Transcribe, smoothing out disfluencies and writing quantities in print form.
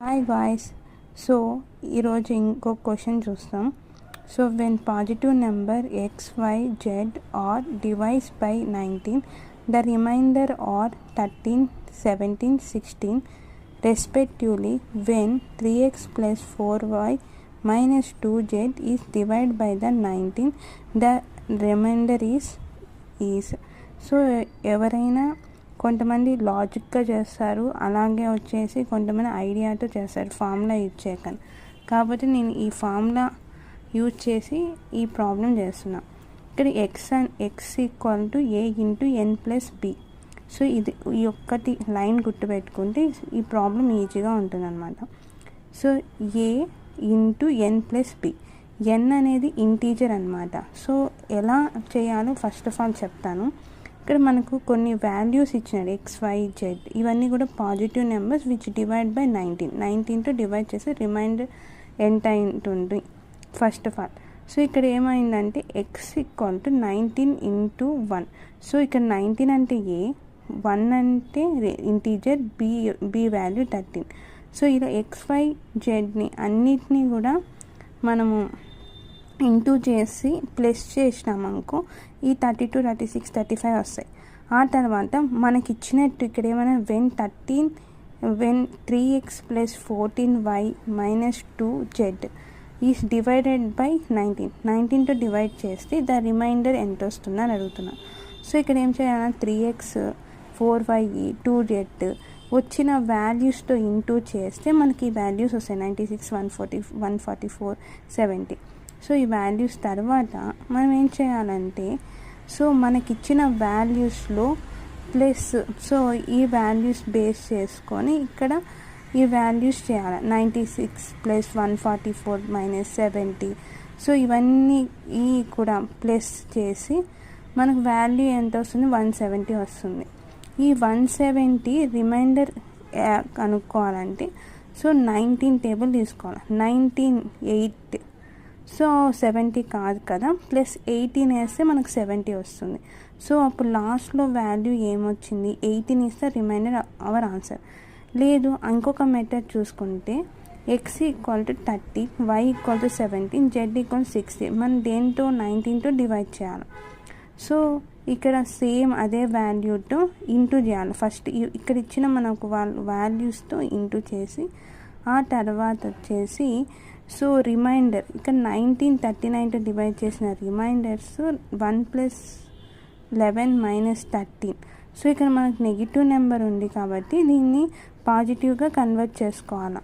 Hi guys. So ఈరోజు ఇంకో question చూస్తాం. So when positive number XYZ are divides by 19 the remainder are 13, 17, 16 respectively when 3x plus 4y minus 2z is divided by the 19 the remainder is. So ఎవరైనా కొంతమంది లాజిక్గా చేస్తారు, అలాగే వచ్చేసి కొంతమంది ఐడియాతో చేస్తారు ఫార్ములా యూజ్ చేయకండి. కాబట్టి నేను ఈ ఫార్ములా యూజ్ చేసి ఈ ప్రాబ్లం చేస్తున్నా. ఇక్కడ x equal to a into n plus b. So ఈ ఒక్కటి లైన్ గుర్తుపెట్టుకుంటే ఈ ప్రాబ్లం ఈజీగా ఉంటుందన్నమాట. So a into n plus b, n అనేది ఇంటీజర్ అనమాట. సో ఎలా చేయాలో ఫస్ట్ ఆఫ్ ఆల్ చెప్తాను. ఇక్కడ మనకు కొన్ని వాల్యూస్ ఇచ్చినాడు XYZ, ఇవన్నీ కూడా positive numbers which divide by 19తో డివైడ్ చేసి రిమైండర్ ఎంత ఉంటుంది ఫస్ట్ ఆఫ్ ఆల్. సో ఇక్కడ ఏమైందంటే x equal to 19 into 1. So ఇక్కడ 19 అంటే a, 1 అంటే ఇంటీజర్, b వాల్యూ 13. సో ఇలా XYZని అన్నిటినీ కూడా మనము ఇంటూ చేసి ప్లస్ చేసినామనుకో ఈ 32, 36, 35 వస్తాయి. ఆ తర్వాత మనకి ఇచ్చినట్టు ఇక్కడ ఏమైనా when 3x plus 14y minus 2z is divided by 19తో డివైడ్ చేస్తే ద రిమైండర్ ఎంత వస్తుందని అడుగుతున్నా. సో ఇక్కడ ఏం చేయాలి, 3x 4y 2z వచ్చిన వాల్యూస్తో ఇంటూ చేస్తే మనకి ఈ వాల్యూస్ వస్తాయి 96, 140, 144, 70. సో ఈ వాల్యూస్ తర్వాత మనం ఏం చేయాలంటే, సో మనకిచ్చిన వాల్యూస్లో ప్లస్, సో ఈ వాల్యూస్ బేస్ చేసుకొని ఇక్కడ ఈ వాల్యూస్ చేయాలి. 96 ప్లస్ 144 మైనస్ 70. సో ఇవన్నీ కూడా ప్లస్ చేసి మనకు వాల్యూ ఎంత వస్తుంది, 170 వస్తుంది. ఈ 170 రిమైండర్ కనుక్కోవాలంటే సో 19 టేబుల్ తీసుకోవాలి. 19 8, సో 70 కాదు కదా, ప్లస్ 18 వేస్తే మనకు 70 వస్తుంది. సో అప్పుడు లాస్ట్లో వాల్యూ ఏమొచ్చింది, 18 ఇస్తే రిమైండర్ అవర్ ఆన్సర్. లేదు ఇంకొక మెథడ్ చూసుకుంటే x equal to 30, y equal to 17, z equal 60. మనం దేంతో 19తో డివైడ్ చేయాలి. సో ఇక్కడ సేమ్ అదే వాల్యూతో ఇంటూ చేయాలి. ఫస్ట్ ఇక్కడ ఇచ్చిన మనకు వాల్యూస్తో ఇంటూ చేసి ఆ తర్వాత వచ్చేసి సో రిమైండర్ ఇక్కడ 1939తో డివైడ్ చేసిన రిమైండర్స్ 1 ప్లస్ 11 మైనస్ 13. సో ఇక్కడ మనకు నెగిటివ్ నెంబర్ ఉంది కాబట్టి దీన్ని పాజిటివ్గా కన్వర్ట్ చేసుకోవాలి.